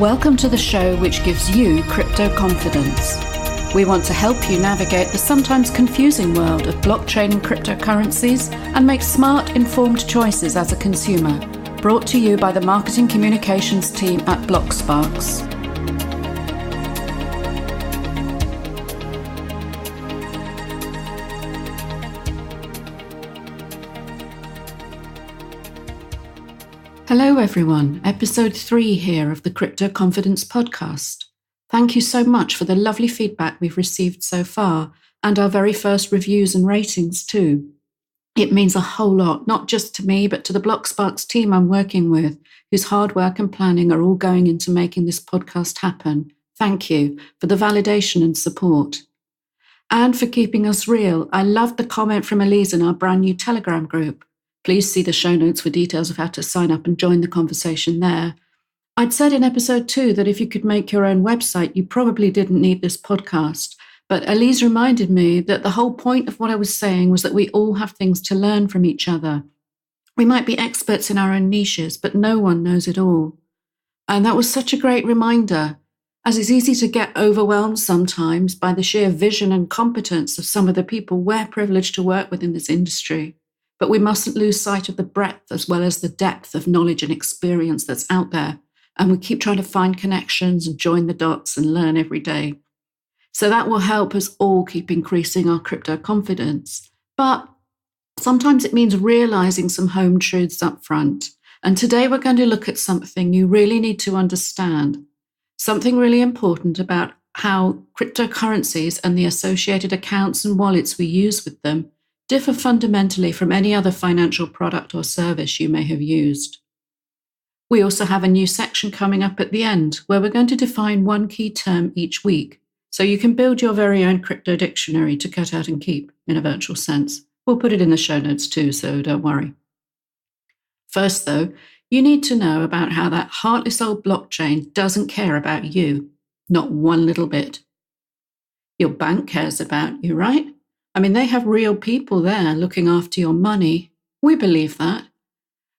Welcome to the show which gives you crypto confidence. We want to help you navigate the sometimes confusing world of blockchain and cryptocurrencies and make smart, informed choices as a consumer. Brought to you by the marketing communications team at BlockSparks. Hello everyone, episode 3 here of the Crypto Confidence podcast. Thank you so much for the lovely feedback we've received so far and our very first reviews and ratings too. It means a whole lot, not just to me, but to the BlockSparks team I'm working with, whose hard work and planning are all going into making this podcast happen. Thank you for the validation and support. And for keeping us real. I loved the comment from Elise in our brand new Telegram group. Please see the show notes for details of how to sign up and join the conversation there. I'd said in episode 2 that if you could make your own website, you probably didn't need this podcast. But Elise reminded me that the whole point of what I was saying was that we all have things to learn from each other. We might be experts in our own niches, but no one knows it all. And that was such a great reminder, as it's easy to get overwhelmed sometimes by the sheer vision and competence of some of the people we're privileged to work with in this industry. But we mustn't lose sight of the breadth as well as the depth of knowledge and experience that's out there. And we keep trying to find connections and join the dots and learn every day. So that will help us all keep increasing our crypto confidence. But sometimes it means realizing some home truths up front. And today we're going to look at something you really need to understand. Something really important about how cryptocurrencies and the associated accounts and wallets we use with them differ fundamentally from any other financial product or service you may have used. We also have a new section coming up at the end where we're going to define one key term each week, so you can build your very own crypto dictionary to cut out and keep in a virtual sense. We'll put it in the show notes too, so don't worry. First though, you need to know about how that heartless old blockchain doesn't care about you, not one little bit. Your bank cares about you, right? I mean, they have real people there looking after your money. We believe that.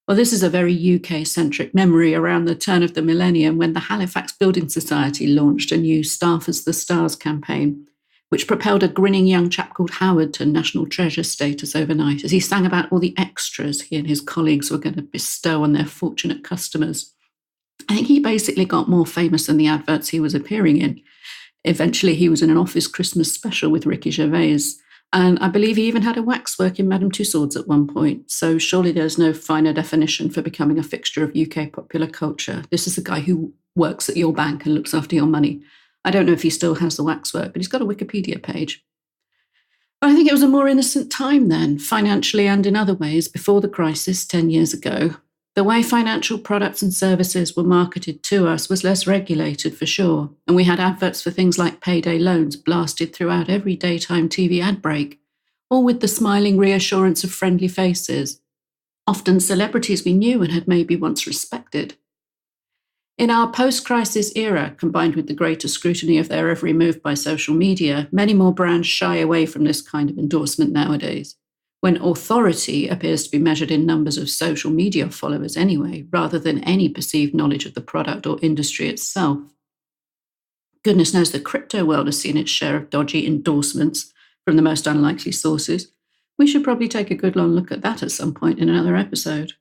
Well, this is a very UK-centric memory around the turn of the millennium when the Halifax Building Society launched a new Staff as the Stars campaign, which propelled a grinning young chap called Howard to national treasure status overnight as he sang about all the extras he and his colleagues were going to bestow on their fortunate customers. I think he basically got more famous than the adverts he was appearing in. Eventually, he was in an Office Christmas special with Ricky Gervais. And I believe he even had a waxwork in Madame Tussauds at one point. So surely there's no finer definition for becoming a fixture of UK popular culture. This is the guy who works at your bank and looks after your money. I don't know if he still has the waxwork, but he's got a Wikipedia page. But I think it was a more innocent time then, financially and in other ways, before the crisis 10 years ago. The way financial products and services were marketed to us was less regulated for sure, and we had adverts for things like payday loans blasted throughout every daytime TV ad break, all with the smiling reassurance of friendly faces, often celebrities we knew and had maybe once respected. In our post-crisis era, combined with the greater scrutiny of their every move by social media, many more brands shy away from this kind of endorsement nowadays, when authority appears to be measured in numbers of social media followers anyway, rather than any perceived knowledge of the product or industry itself. Goodness knows the crypto world has seen its share of dodgy endorsements from the most unlikely sources. We should probably take a good long look at that at some point in another episode.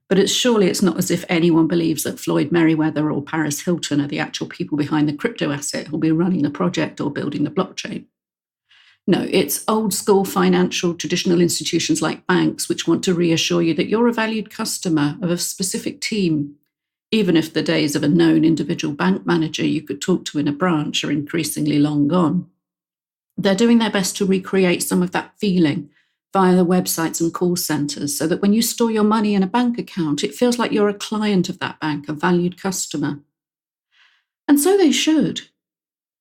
But surely it's not as if anyone believes that Floyd Merriweather or Paris Hilton are the actual people behind the crypto asset who'll be running the project or building the blockchain. No, it's old school financial traditional institutions like banks which want to reassure you that you're a valued customer of a specific team, even if the days of a known individual bank manager you could talk to in a branch are increasingly long gone. They're doing their best to recreate some of that feeling via the websites and call centres so that when you store your money in a bank account, it feels like you're a client of that bank, a valued customer. And so they should.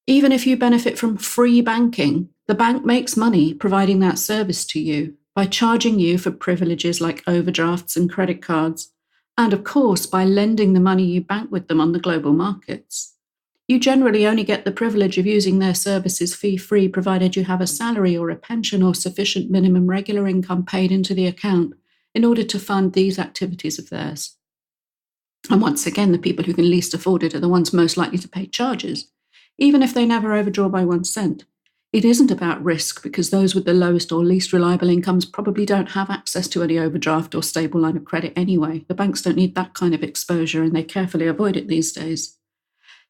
Even if you benefit from free banking, the bank makes money providing that service to you by charging you for privileges like overdrafts and credit cards, and of course by lending the money you bank with them on the global markets. You generally only get the privilege of using their services fee-free provided you have a salary or a pension or sufficient minimum regular income paid into the account in order to fund these activities of theirs. And once again, the people who can least afford it are the ones most likely to pay charges, even if they never overdraw by 1 cent. It isn't about risk because those with the lowest or least reliable incomes probably don't have access to any overdraft or stable line of credit anyway. The banks don't need that kind of exposure and they carefully avoid it these days.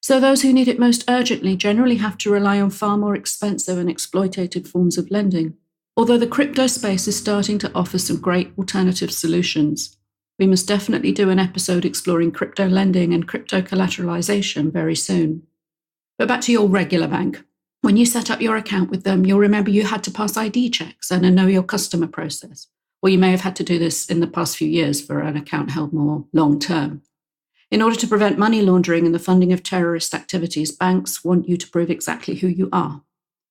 So those who need it most urgently generally have to rely on far more expensive and exploitative forms of lending. Although the crypto space is starting to offer some great alternative solutions, we must definitely do an episode exploring crypto lending and crypto collateralization very soon. But back to your regular bank. When you set up your account with them, you'll remember you had to pass ID checks and a know your customer process. Or you may have had to do this in the past few years for an account held more long term. In order to prevent money laundering and the funding of terrorist activities, banks want you to prove exactly who you are.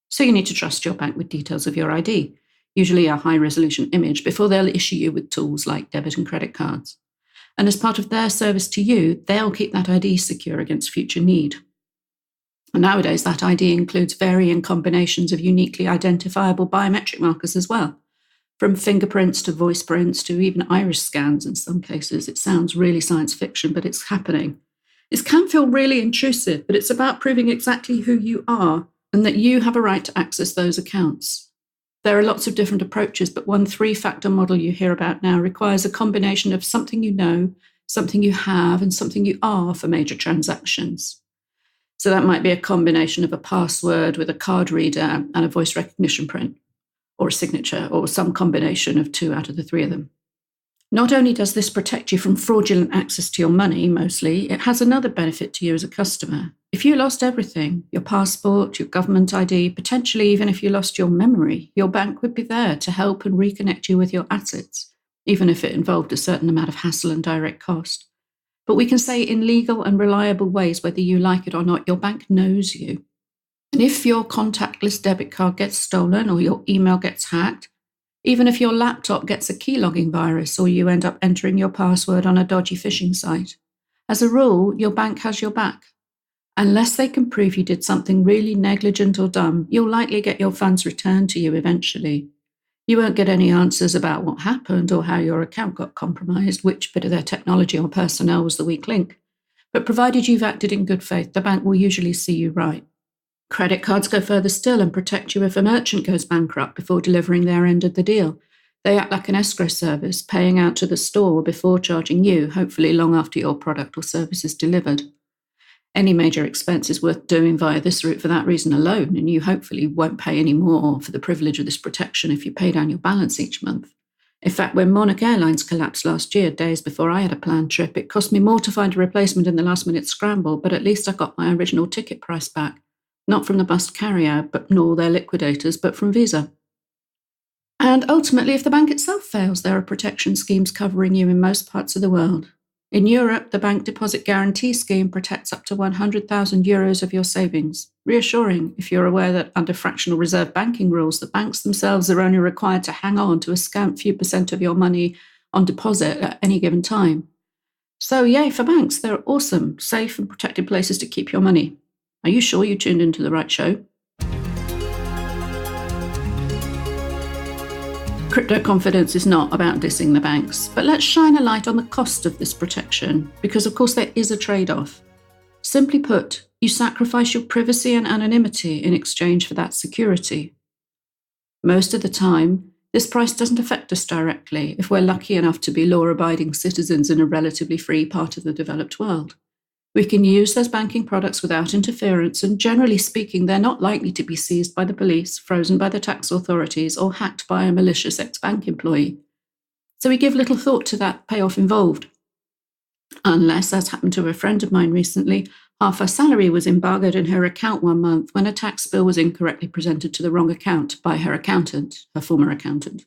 So you need to trust your bank with details of your ID, usually a high-resolution image, before they'll issue you with tools like debit and credit cards. And as part of their service to you, they'll keep that ID secure against future need. And nowadays, that ID includes varying combinations of uniquely identifiable biometric markers as well, from fingerprints to voice prints to even iris scans in some cases. It sounds really science fiction, but it's happening. This can feel really intrusive, but it's about proving exactly who you are and that you have a right to access those accounts. There are lots of different approaches, but one 3-factor model you hear about now requires a combination of something you know, something you have, and something you are for major transactions. So that might be a combination of a password with a card reader and a voice recognition print, or a signature, or some combination of 2 out of the 3 of them. Not only does this protect you from fraudulent access to your money, mostly, it has another benefit to you as a customer. If you lost everything, your passport, your government ID, potentially even if you lost your memory, your bank would be there to help and reconnect you with your assets, even if it involved a certain amount of hassle and direct cost. But we can say in legal and reliable ways, whether you like it or not, your bank knows you. And if your contactless debit card gets stolen or your email gets hacked, even if your laptop gets a keylogging virus or you end up entering your password on a dodgy phishing site, as a rule, your bank has your back. Unless they can prove you did something really negligent or dumb, you'll likely get your funds returned to you eventually. You won't get any answers about what happened or how your account got compromised, which bit of their technology or personnel was the weak link. But provided you've acted in good faith, the bank will usually see you right. Credit cards go further still and protect you if a merchant goes bankrupt before delivering their end of the deal. They act like an escrow service, paying out to the store before charging you, hopefully long after your product or service is delivered. Any major expense is worth doing via this route for that reason alone, and you hopefully won't pay any more for the privilege of this protection if you pay down your balance each month. In fact, when Monarch Airlines collapsed last year, days before I had a planned trip, it cost me more to find a replacement in the last-minute scramble, but at least I got my original ticket price back. Not from the bus carrier, nor their liquidators, but from Visa. And ultimately, if the bank itself fails, there are protection schemes covering you in most parts of the world. In Europe, the Bank Deposit Guarantee Scheme protects up to 100,000 euros of your savings. Reassuring if you're aware that under fractional reserve banking rules, the banks themselves are only required to hang on to a scant few percent of your money on deposit at any given time. So yay for banks, they're awesome, safe and protected places to keep your money. Are you sure you tuned into the right show? Crypto confidence is not about dissing the banks, but let's shine a light on the cost of this protection, because of course there is a trade-off. Simply put, you sacrifice your privacy and anonymity in exchange for that security. Most of the time, this price doesn't affect us directly if we're lucky enough to be law-abiding citizens in a relatively free part of the developed world. We can use those banking products without interference, and generally speaking, they're not likely to be seized by the police, frozen by the tax authorities, or hacked by a malicious ex-bank employee. So we give little thought to that payoff involved. Unless, as happened to a friend of mine recently, half her salary was embargoed in her account one month when a tax bill was incorrectly presented to the wrong account by her accountant, her former accountant.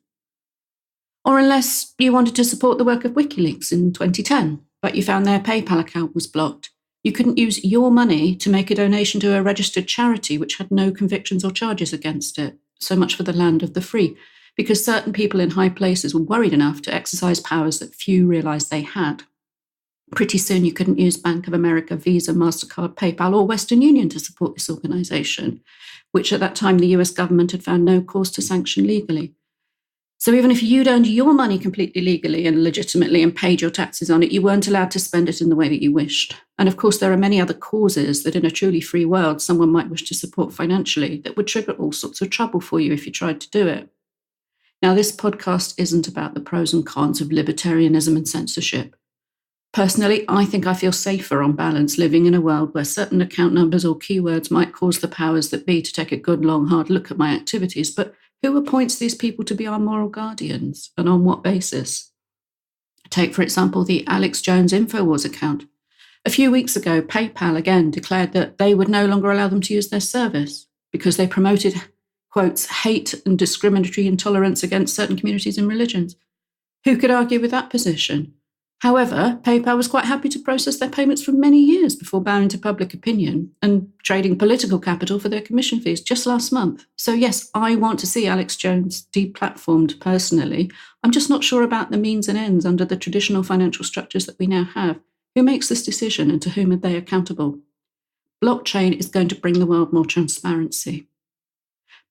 Or unless you wanted to support the work of WikiLeaks in 2010, but you found their PayPal account was blocked. You couldn't use your money to make a donation to a registered charity which had no convictions or charges against it. So much for the land of the free, because certain people in high places were worried enough to exercise powers that few realised they had. Pretty soon you couldn't use Bank of America, Visa, MasterCard, PayPal or Western Union to support this organisation, which at that time the US government had found no cause to sanction legally. So even if you'd earned your money completely legally and legitimately and paid your taxes on it, you weren't allowed to spend it in the way that you wished. And of course, there are many other causes that in a truly free world someone might wish to support financially that would trigger all sorts of trouble for you if you tried to do it. Now, this podcast isn't about the pros and cons of libertarianism and censorship. Personally, I think I feel safer on balance living in a world where certain account numbers or keywords might cause the powers that be to take a good, long, hard look at my activities, but who appoints these people to be our moral guardians, and on what basis? Take, for example, the Alex Jones InfoWars account. A few weeks ago, PayPal again declared that they would no longer allow them to use their service because they promoted, quotes, hate and discriminatory intolerance against certain communities and religions. Who could argue with that position? However, PayPal was quite happy to process their payments for many years before bowing to public opinion and trading political capital for their commission fees just last month. So yes, I want to see Alex Jones deplatformed personally. I'm just not sure about the means and ends under the traditional financial structures that we now have. Who makes this decision and to whom are they accountable? Blockchain is going to bring the world more transparency.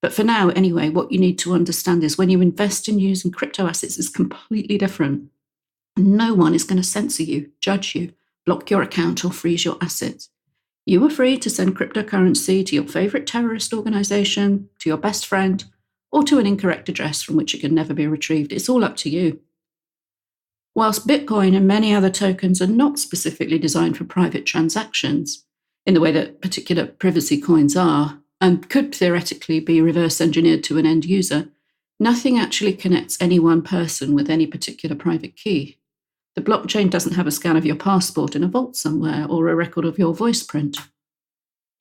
But for now, anyway, what you need to understand is when you invest in using crypto assets is completely different. No one is going to censor you, judge you, block your account or freeze your assets. You are free to send cryptocurrency to your favorite terrorist organization, to your best friend, or to an incorrect address from which it can never be retrieved. It's all up to you. Whilst Bitcoin and many other tokens are not specifically designed for private transactions, in the way that particular privacy coins are, and could theoretically be reverse engineered to an end user, nothing actually connects any one person with any particular private key. The blockchain doesn't have a scan of your passport in a vault somewhere or a record of your voice print.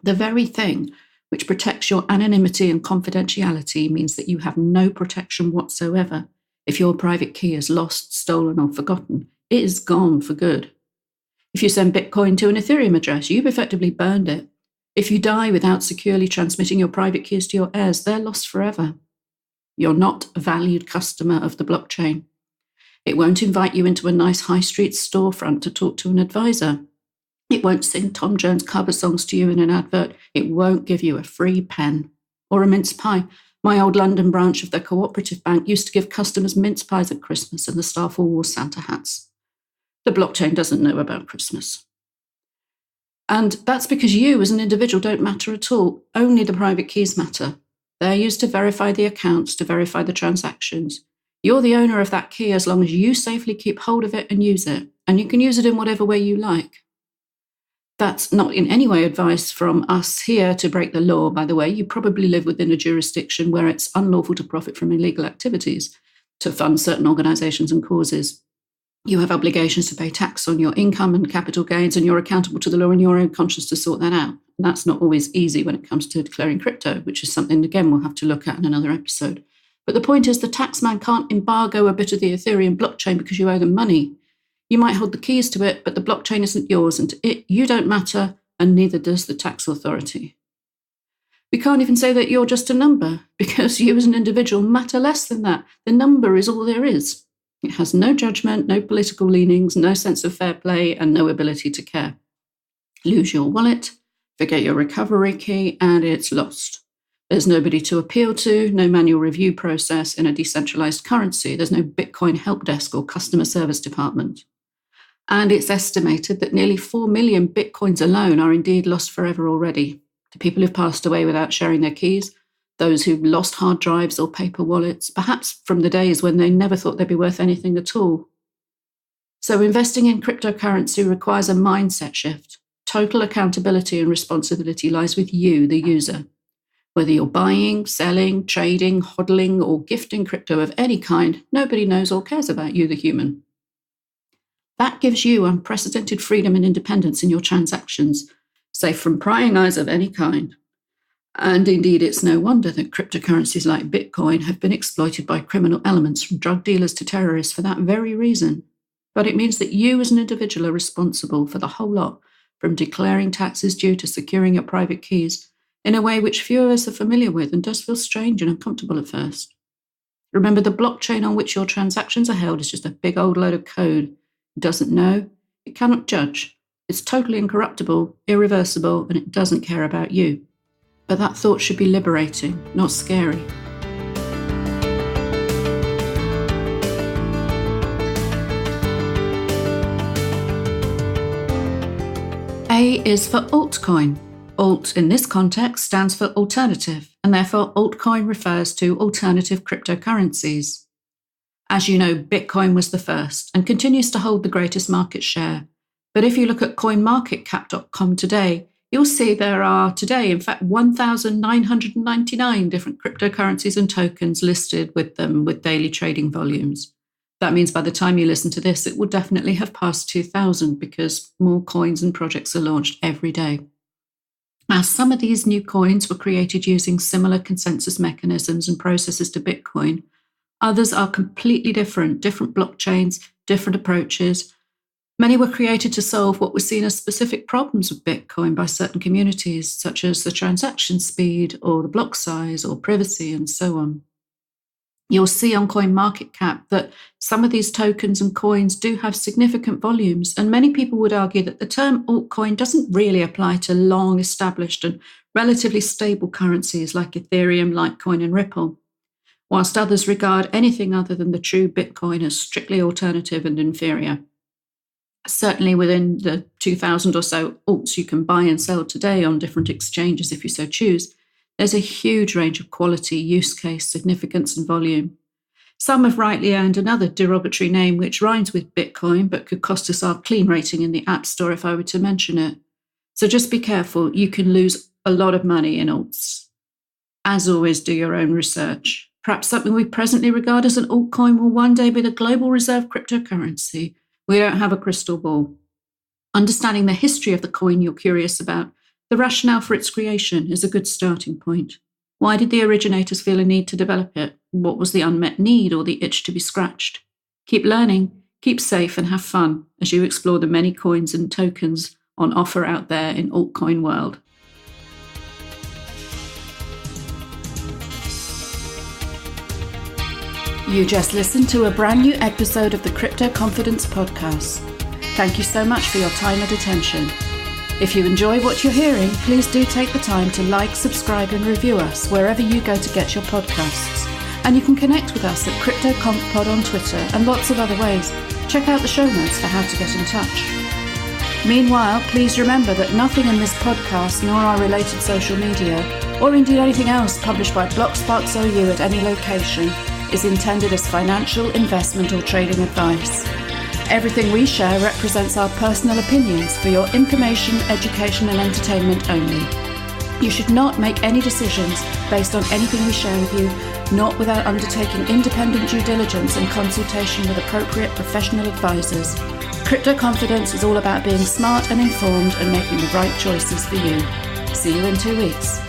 The very thing which protects your anonymity and confidentiality means that you have no protection whatsoever. If your private key is lost, stolen, or forgotten, it is gone for good. If you send Bitcoin to an Ethereum address, you've effectively burned it. If you die without securely transmitting your private keys to your heirs, they're lost forever. You're not a valued customer of the blockchain. It won't invite you into a nice high street storefront to talk to an advisor. It won't sing Tom Jones cover songs to you in an advert. It won't give you a free pen or a mince pie. My old London branch of the cooperative bank used to give customers mince pies at Christmas and the staff all wore Santa hats. The blockchain doesn't know about Christmas. And that's because you as an individual don't matter at all. Only the private keys matter. They're used to verify the accounts, to verify the transactions. You're the owner of that key as long as you safely keep hold of it and use it. And you can use it in whatever way you like. That's not in any way advice from us here to break the law, by the way. You probably live within a jurisdiction where it's unlawful to profit from illegal activities, to fund certain organizations and causes. You have obligations to pay tax on your income and capital gains, and you're accountable to the law in your own conscience to sort that out. And that's not always easy when it comes to declaring crypto, which is something, again, we'll have to look at in another episode. But the point is the taxman can't embargo a bit of the Ethereum blockchain because you owe them money. You might hold the keys to it, but the blockchain isn't yours, and to it, you don't matter, and neither does the tax authority. We can't even say that you're just a number, because you as an individual matter less than that. The number is all there is. It has no judgment, no political leanings, no sense of fair play, and no ability to care. Lose your wallet, forget your recovery key, and it's lost. There's nobody to appeal to, no manual review process in a decentralized currency. There's no Bitcoin helpdesk or customer service department. And it's estimated that nearly 4 million Bitcoins alone are indeed lost forever already to people who've passed away without sharing their keys, those who've lost hard drives or paper wallets, perhaps from the days when they never thought they'd be worth anything at all. So investing in cryptocurrency requires a mindset shift. Total accountability and responsibility lies with you, the user. Whether you're buying, selling, trading, hodling, or gifting crypto of any kind, nobody knows or cares about you, the human. That gives you unprecedented freedom and independence in your transactions, safe from prying eyes of any kind. And indeed, it's no wonder that cryptocurrencies like Bitcoin have been exploited by criminal elements, from drug dealers to terrorists, for that very reason. But it means that you as an individual are responsible for the whole lot, from declaring taxes due to securing your private keys, in a way which few of us are familiar with and does feel strange and uncomfortable at first. Remember, the blockchain on which your transactions are held is just a big old load of code. It doesn't know, it cannot judge. It's totally incorruptible, irreversible, and it doesn't care about you. But that thought should be liberating, not scary. A is for altcoin. Alt in this context stands for alternative, and therefore altcoin refers to alternative cryptocurrencies. As you know, Bitcoin was the first and continues to hold the greatest market share. But if you look at coinmarketcap.com today, you'll see there are today, in fact, 1,999 different cryptocurrencies and tokens listed with them with daily trading volumes. That means by the time you listen to this, it will definitely have passed 2,000 because more coins and projects are launched every day. Now, some of these new coins were created using similar consensus mechanisms and processes to Bitcoin. Others are completely different blockchains, different approaches. Many were created to solve what were seen as specific problems with Bitcoin by certain communities, such as the transaction speed or the block size or privacy and so on. You'll see on CoinMarketCap that some of these tokens and coins do have significant volumes, and many people would argue that the term altcoin doesn't really apply to long-established and relatively stable currencies like Ethereum, Litecoin, and Ripple, whilst others regard anything other than the true Bitcoin as strictly alternative and inferior. Certainly within the 2,000 or so alts you can buy and sell today on different exchanges if you so choose, there's a huge range of quality, use case, significance, and volume. Some have rightly earned another derogatory name which rhymes with Bitcoin but could cost us our clean rating in the App Store if I were to mention it. So just be careful, you can lose a lot of money in alts. As always, do your own research. Perhaps something we presently regard as an altcoin will one day be the global reserve cryptocurrency. We don't have a crystal ball. Understanding the history of the coin you're curious about, the rationale for its creation, is a good starting point. Why did the originators feel a need to develop it? What was the unmet need or the itch to be scratched? Keep learning, keep safe, and have fun as you explore the many coins and tokens on offer out there in altcoin world. You just listened to a brand new episode of the Crypto Confidence Podcast. Thank you so much for your time and attention. If you enjoy what you're hearing, please do take the time to like, subscribe, and review us wherever you go to get your podcasts. And you can connect with us at CryptoConfPod on Twitter and lots of other ways. Check out the show notes for how to get in touch. Meanwhile, please remember that nothing in this podcast nor our related social media, or indeed anything else published by BlockSparks.OU at any location, is intended as financial, investment, or trading advice. Everything we share represents our personal opinions for your information, education, and entertainment only. You should not make any decisions based on anything we share with you, not without undertaking independent due diligence and consultation with appropriate professional advisors. Crypto Confidence is all about being smart and informed and making the right choices for you. See you in 2 weeks.